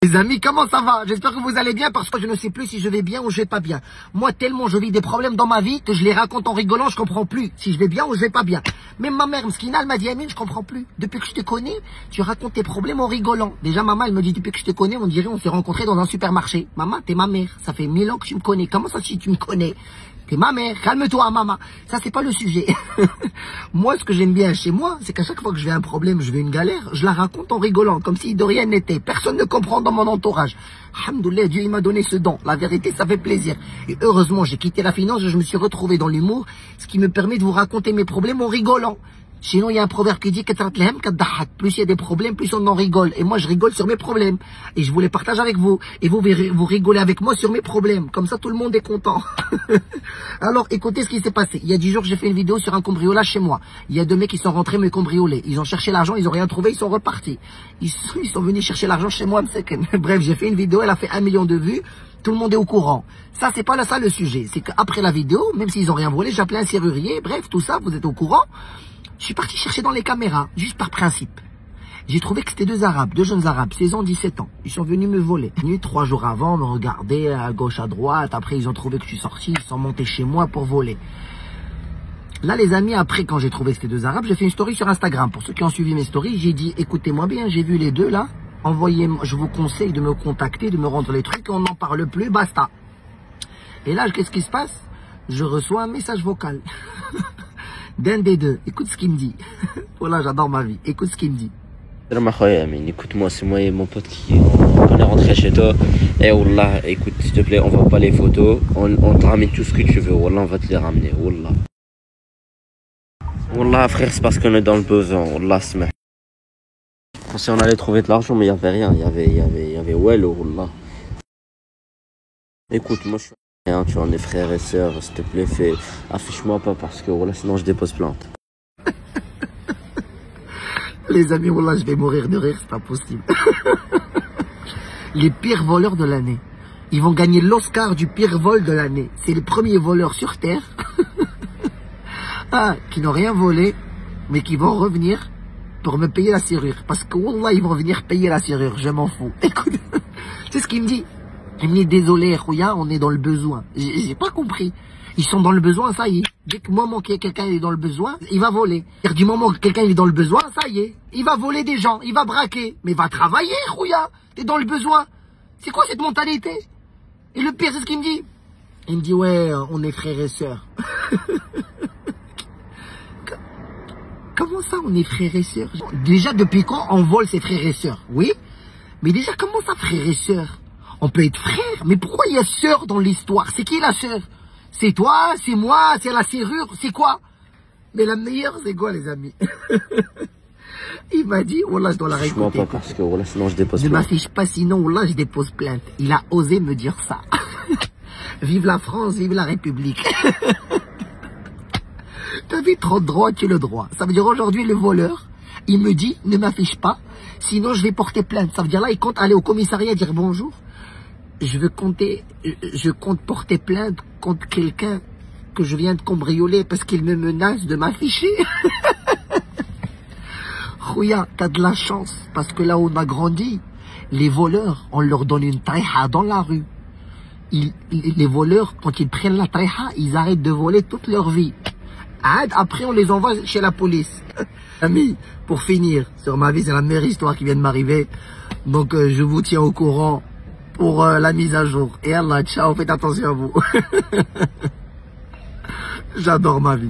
Les amis, comment ça va? J'espère que vous allez bien parce que je ne sais plus si je vais bien ou je vais pas bien. Moi, tellement je vis des problèmes dans ma vie que je les raconte en rigolant, je comprends plus si je vais bien ou je vais pas bien. Même ma mère, Mskina, elle m'a dit, Amine, je comprends plus. Depuis que je te connais, tu racontes tes problèmes en rigolant. Déjà, maman, elle me dit, depuis que je te connais, on dirait on s'est rencontrés dans un supermarché. Maman, t'es ma mère. Ça fait 1000 ans que tu me connais. Comment ça, si tu me connais? T'es ma mère, calme-toi, maman. Ça, c'est pas le sujet. Moi, ce que j'aime bien chez moi, c'est qu'à chaque fois que je vais un problème, je vais une galère, je la raconte en rigolant, comme si de rien n'était. Personne ne comprend dans mon entourage. Alhamdoulilah, Dieu, il m'a donné ce don. La vérité, ça fait plaisir. Et heureusement, j'ai quitté la finance et je me suis retrouvé dans l'humour, ce qui me permet de vous raconter mes problèmes en rigolant. Sinon, il y a un proverbe qui dit plus il y a des problèmes, plus on en rigole. Et moi, je rigole sur mes problèmes. Et je vous les partage avec vous. Et vous rigolez avec moi sur mes problèmes. Comme ça, tout le monde est content. Alors, écoutez ce qui s'est passé. Il y a 10 jours, j'ai fait une vidéo sur un cambriolage chez moi. Il y a 2 mecs qui sont rentrés me cambrioler. Ils ont cherché l'argent, ils ont rien trouvé, ils sont repartis. Ils sont venus chercher l'argent chez moi. Bref, j'ai fait une vidéo, elle a fait 1 million de vues. Tout le monde est au courant. Ça, c'est pas ça le sujet. C'est qu'après la vidéo, même s'ils ont rien volé, j'ai appelé un serrurier. Bref, tout ça, vous êtes au courant. Je suis parti chercher dans les caméras, juste par principe. J'ai trouvé que c'était 2 Arabes, 2 jeunes Arabes, 16 ans, 17 ans. Ils sont venus me voler. Ils sont venus 3 jours avant, me regarder à gauche, à droite. Après, ils ont trouvé que je suis sorti, ils sont montés chez moi pour voler. Là, les amis, après, quand j'ai trouvé que c'était 2 Arabes, j'ai fait une story sur Instagram. Pour ceux qui ont suivi mes stories, j'ai dit, écoutez-moi bien, j'ai vu les 2 là. Envoyez-moi, je vous conseille de me contacter, de me rendre les trucs, on n'en parle plus, basta. Et là, qu'est-ce qui se passe? Je reçois un message vocal. D'un des 2, écoute ce qu'il me dit. Voilà, j'adore ma vie. Écoute ce qu'il me dit. Salam akhoya Amine, écoute-moi, c'est moi et mon pote on est rentré chez toi. Et Wallah, écoute, s'il te plaît, on va pas les photos. On te ramène tout ce que tu veux. Wallah, on va te les ramener. Wallah. Wallah, frère, c'est parce qu'on est dans le besoin. Wallah, c'est mal. Je pensais qu'on allait trouver de l'argent, mais il y avait rien. Il y avait Wello, Wallah. Écoute, moi je suis. Tu en es frères et sœurs, s'il te plaît, affiche-moi pas parce que voilà, sinon je dépose plainte. Les amis, voilà, je vais mourir de rire, c'est pas possible. Les pires voleurs de l'année. Ils vont gagner l'Oscar du pire vol de l'année. C'est les premiers voleurs sur Terre qui n'ont rien volé, mais qui vont revenir pour me payer la serrure. Parce que wallah, ils vont venir payer la serrure, je m'en fous. Écoute, c'est ce qu'il me dit. Il me dit, désolé, Khouya, on est dans le besoin. J'ai pas compris. Ils sont dans le besoin, ça y est. Dès que moment que quelqu'un est dans le besoin, il va voler. Du moment que quelqu'un est dans le besoin, ça y est. Il va voler des gens, il va braquer. Mais va travailler, Khouya. T'es dans le besoin. C'est quoi cette mentalité? Et le pire, c'est ce qu'il me dit. Il me dit, ouais, on est frères et sœurs. Comment ça, on est frères et sœurs? Déjà, depuis quand on vole ses frères et sœurs? Oui. Mais déjà, comment ça, frères et sœurs? On peut être frère, mais pourquoi il y a sœur dans l'histoire? C'est qui la sœur? C'est toi, c'est moi, c'est la serrure, c'est quoi? Mais la meilleure, c'est quoi, les amis? Il m'a dit, wallah, je dois la réécouter. Pas parce que wallah, sinon je dépose plainte. Ne m'affiche pas, sinon, wallah, je dépose plainte. Il a osé me dire ça. Vive la France, vive la République. T'as vu, trop de droit, tu le droit. Ça veut dire aujourd'hui, le voleur, il me dit, ne m'affiche pas, sinon je vais porter plainte. Ça veut dire là, il compte aller au commissariat dire bonjour. Je compte porter plainte contre quelqu'un que je viens de cambrioler parce qu'il me menace de m'afficher. Khouya, t'as de la chance parce que là où on a grandi, les voleurs, on leur donne une taïha dans la rue. Les voleurs, quand ils prennent la taïha, ils arrêtent de voler toute leur vie. Après, on les envoie chez la police. Amis, pour finir, sur ma vie, c'est la meilleure histoire qui vient de m'arriver. Donc, je vous tiens au courant pour la mise à jour. Et Allah, ciao, faites attention à vous. J'adore ma vie.